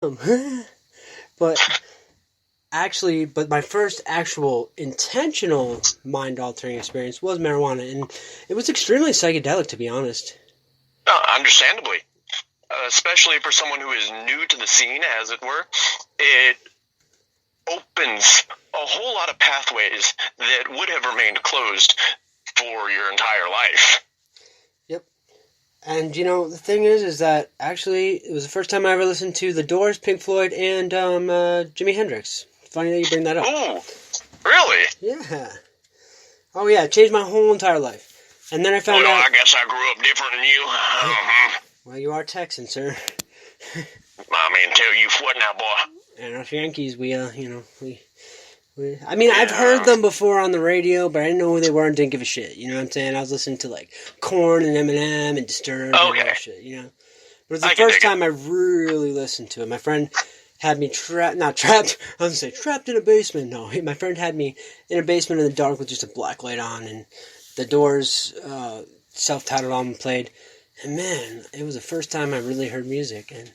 But but my first actual intentional mind-altering experience was marijuana, and it was extremely psychedelic, to be honest. Understandably. Especially for someone who is new to the scene, as it were, it opens a whole lot of pathways that would have remained closed for your entire life. Yep. And, the thing is that actually it was the first time I ever listened to The Doors, Pink Floyd, and Jimi Hendrix. Funny that you bring that up. Ooh, really? Yeah. Oh, yeah, it changed my whole entire life. And then I found out... I guess I grew up different than you. Well, you are Texan, sir. I mean, tell you what now, boy. And us Yankees, I mean, I've heard them before on the radio, but I didn't know who they were and didn't give a shit. You know what I'm saying? I was listening to, like, Korn and Eminem and Disturbed and all that shit, But it was the first time I really listened to it. My friend had me trapped in a basement. No, my friend had me in a basement in the dark with just a black light on, and The Doors self-titled album played. And man, it was the first time I really heard music, and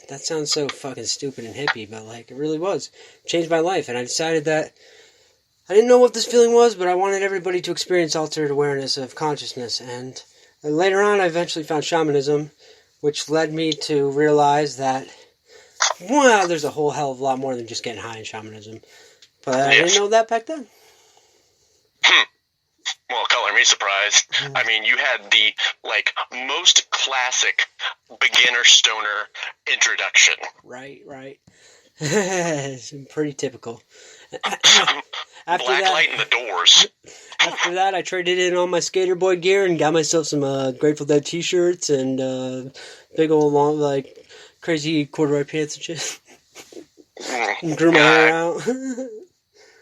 that sounds so fucking stupid and hippie, but it really was. It changed my life, and I decided that I didn't know what this feeling was, but I wanted everybody to experience altered awareness of consciousness, and later on I eventually found shamanism, which led me to realize that, well, there's a whole hell of a lot more than just getting high in shamanism, but I didn't know that back then. Well, color me surprised. I mean, you had the, most classic beginner stoner introduction. Right. It's pretty typical. Blacklight and The Doors. After that, I traded in all my Skater Boy gear and got myself some Grateful Dead t-shirts and big old long, crazy corduroy pants and shit. And grew my hair out. Yeah,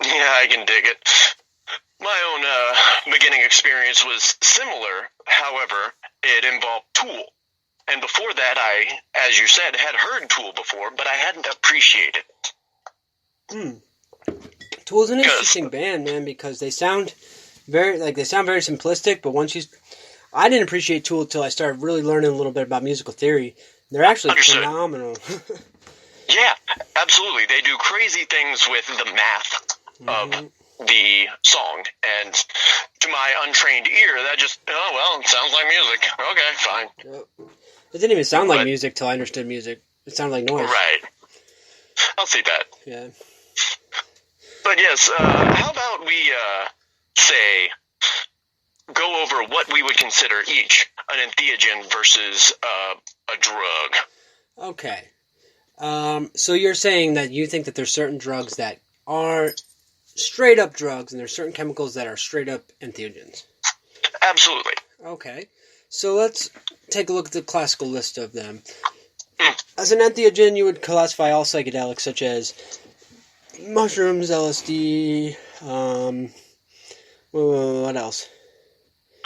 I can dig it. My own beginning experience was similar. However, it involved Tool. And before that, I, as you said, had heard Tool before, but I hadn't appreciated it. Tool's an interesting band, man, because they sound very simplistic, but I didn't appreciate Tool until I started really learning a little bit about musical theory. They're actually phenomenal. Yeah, absolutely. They do crazy things with the math of the song, and to my untrained ear, that just, it sounds like music. Okay, fine. Yep. It didn't even sound like music till I understood music. It sounded like noise. Right. I'll see that. Yeah. But yes, how about we, go over what we would consider each an entheogen versus a drug. Okay. So you're saying that you think that there's certain drugs that are straight up drugs, and there's certain chemicals that are straight up entheogens. Absolutely. Okay. So let's take a look at the classical list of them. As an entheogen, you would classify all psychedelics such as mushrooms, LSD, what else?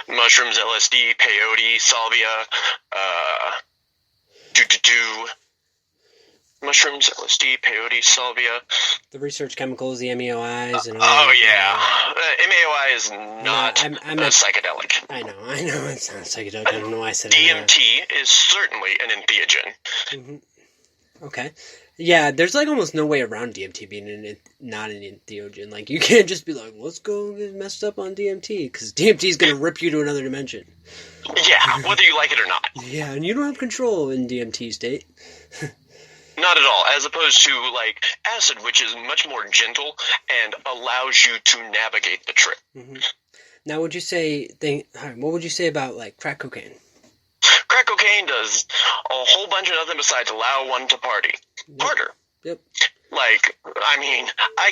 Mushrooms, LSD, peyote, salvia, mushrooms, LSD, peyote, salvia. The research chemicals, the MAOIs, and all that. MAOI is not a psychedelic. I know, it's not psychedelic. I don't know why I said DMT is certainly an entheogen. Mm-hmm. Okay. Yeah, there's almost no way around DMT being not an entheogen. You can't just be like, let's go get messed up on DMT, because DMT is going to rip you to another dimension. Yeah, whether you like it or not. Yeah, and you don't have control in DMT state. Not at all, as opposed to, acid, which is much more gentle and allows you to navigate the trip. Mm-hmm. Now, what would you say about, crack cocaine? Crack cocaine does a whole bunch of nothing besides allow one to party. Harder. Yep. I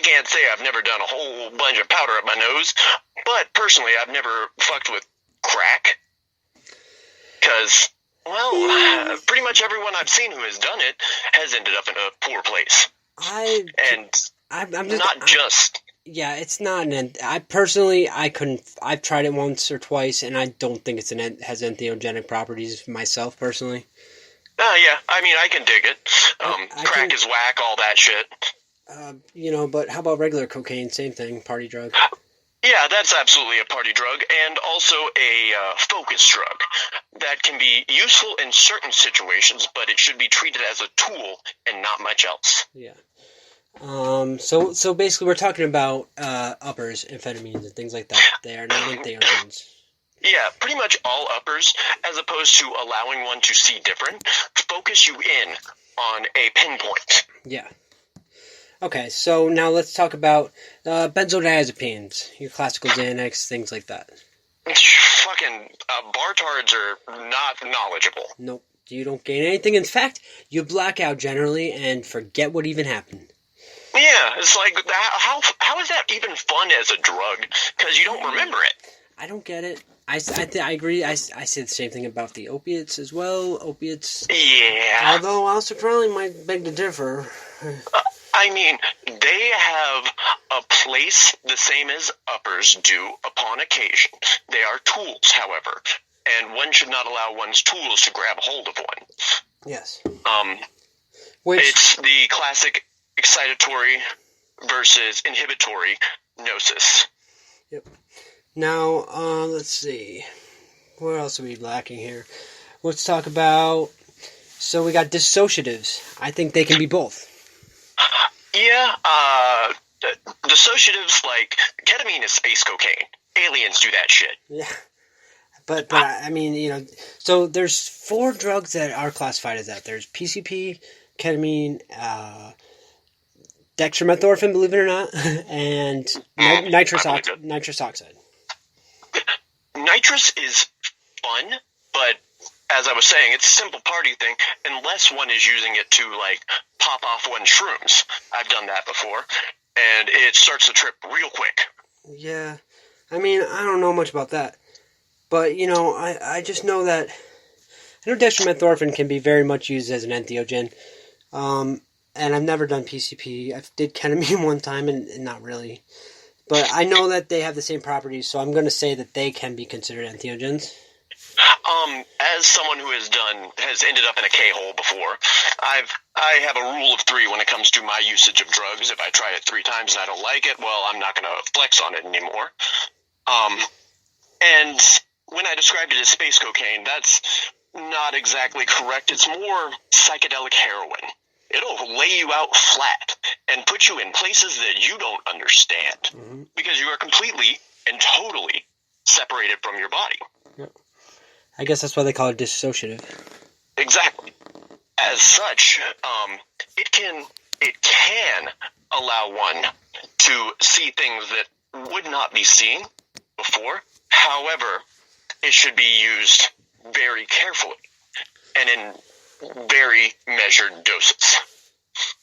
can't say I've never done a whole bunch of powder up my nose, but personally I've never fucked with crack. Because, pretty much everyone I've seen who has done it has ended up in a poor place. Yeah, it's not I've tried it once or twice, and I don't think has entheogenic properties myself, personally. Yeah, I can dig it. Crack is whack, all that shit. But how about regular cocaine? Same thing, party drug. Yeah, that's absolutely a party drug, and also a focus drug that can be useful in certain situations, but it should be treated as a tool and not much else. Yeah. So basically we're talking about uppers, amphetamines, and things like that. They are not entheogens. Yeah, pretty much all uppers, as opposed to allowing one to see different, focus you in on a pinpoint. Yeah. Okay, so now let's talk about benzodiazepines, your classical Xanax, things like that. Fucking bartards are not knowledgeable. Nope, you don't gain anything. In fact, you black out generally and forget what even happened. Yeah, it's like, how is that even fun as a drug? Because you don't remember it. I don't get it. I agree. I say the same thing about the opiates as well. Opiates. Yeah. Although Alistair Crowley might beg to differ. I mean, they have a place the same as uppers do upon occasion. They are tools, however, and one should not allow one's tools to grab hold of one. Yes. It's the classic excitatory versus inhibitory gnosis. Yep. Now, let's see. What else are we lacking here? Let's talk about... So we got dissociatives. I think they can be both. Yeah, dissociatives, like, ketamine is space cocaine. Aliens do that shit. Yeah. But I mean, so there's 4 drugs that are classified as that. There's PCP, ketamine, dextromethorphan, believe it or not, and nitrous oxide. Nitrous is fun, but as I was saying, it's a simple party thing, unless one is using it to, like, pop off one's shrooms. I've done that before, and it starts the trip real quick. Yeah. I mean, I don't know much about that. But, I just know that... I know dextromethorphan can be very much used as an entheogen. And I've never done PCP. I did ketamine one time, and not really. But I know that they have the same properties, so I'm going to say that they can be considered entheogens. As someone who has ended up in a K-hole before, I have a rule of 3 when it comes to my usage of drugs. If I try it 3 times and I don't like it, well, I'm not going to flex on it anymore. And when I described it as space cocaine, that's not exactly correct. It's more psychedelic heroin. It'll lay you out flat and put you in places that you don't understand because you are completely and totally separated from your body. Yep. I guess that's why they call it dissociative. Exactly. As such, it can allow one to see things that would not be seen before. However, it should be used very carefully and in very measured doses.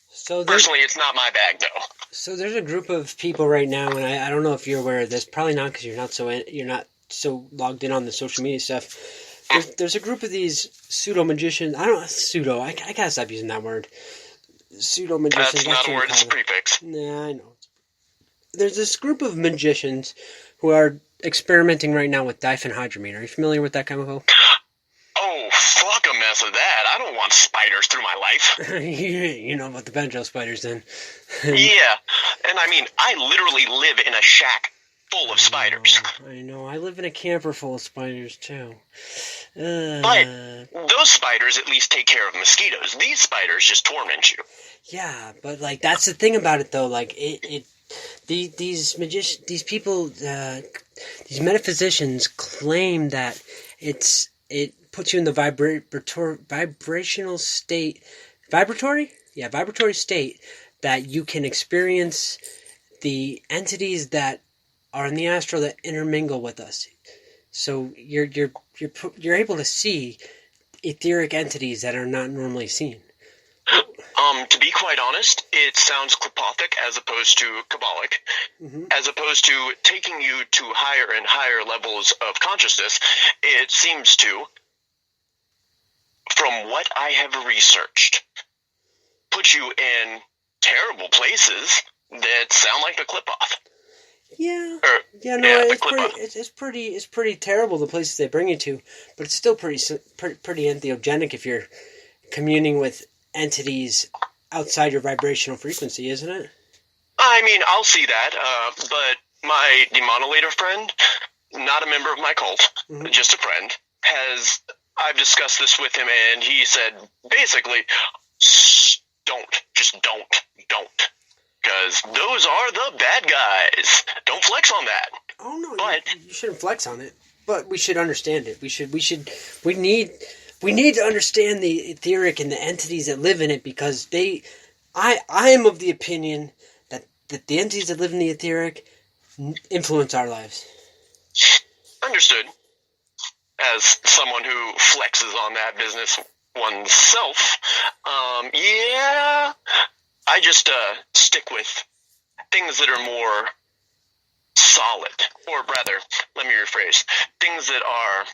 So personally, it's not my bag, though. So there's a group of people right now, and I don't know if you're aware of this. Probably not, because you're not so logged in on the social media stuff. There's a group of these pseudo-magicians. I gotta stop using that word. Pseudo-magicians. That's not a word, it's a prefix. Nah, I know. There's this group of magicians who are experimenting right now with diphenhydramine. Are you familiar with that chemical? Oh, fuck a mess of that. I don't want spiders through my life. You know about the benjo spiders, then. Yeah, and I mean, I literally live in a shack full of spiders. I know. I live in a camper full of spiders, too. But those spiders at least take care of mosquitoes. These spiders just torment you. Yeah, but, like, that's the thing about it, though. Like, these people, these metaphysicians claim that it puts you in the vibrational state, vibratory state, that you can experience the entities that are in the astral that intermingle with us. So you're able to see etheric entities that are not normally seen. To be quite honest, it sounds Klipothic as opposed to Kabbalic, as opposed to taking you to higher and higher levels of consciousness. It seems to, from what I have researched, put you in terrible places that sound like the Klipoth. It's pretty terrible, the places they bring you to, but it's still pretty entheogenic if you're communing with entities outside your vibrational frequency, isn't it? I mean, I'll see that, but my demonolator friend, not a member of my cult, just a friend, I've discussed this with him, and he said, basically, don't. Because those are the bad guys. Don't flex on that. Oh, no, but you shouldn't flex on it. But we should understand it. We need to understand the etheric and the entities that live in it, because I am of the opinion that the entities that live in the etheric influence our lives. Understood. As someone who flexes on that business oneself, I just stick with things that are more solid, or rather, let me rephrase, things that are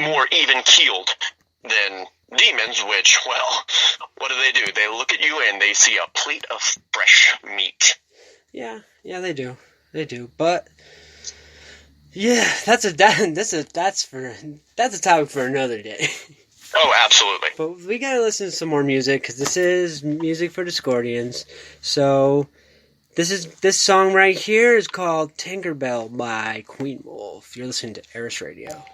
more even-keeled than demons, which, well, what do? They look at you and they see a plate of fresh meat. Yeah, they do. But yeah, that's a topic for another day. Oh, absolutely. But we gotta listen to some more music, because this is music for Discordians. So this song right here is called Tinkerbell by Queen Wolf. You're listening to Eris Radio.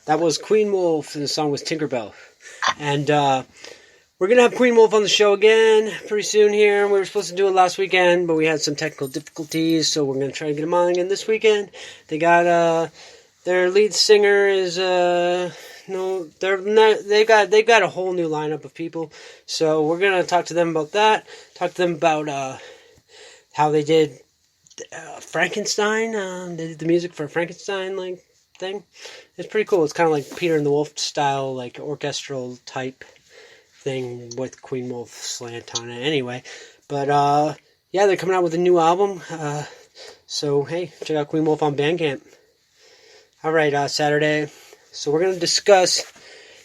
That was Queen Wolf, and the song was Tinkerbell. And we're going to have Queen Wolf on the show again pretty soon here. We were supposed to do it last weekend, but we had some technical difficulties, so we're going to try to get them on again this weekend. They got their lead singer is they've got a whole new lineup of people. So we're going to talk to them about that. Talk to them about how they did Frankenstein. They did the music for a Frankenstein thing. It's pretty cool. It's kind of like Peter and the Wolf style, like orchestral type thing with Queen Wolf slant on it. Anyway, but yeah, they're coming out with a new album. So, hey, check out Queen Wolf on Bandcamp. Alright, Saturday. So we're going to discuss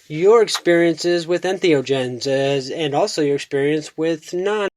your experiences with entheogens and also your experience with non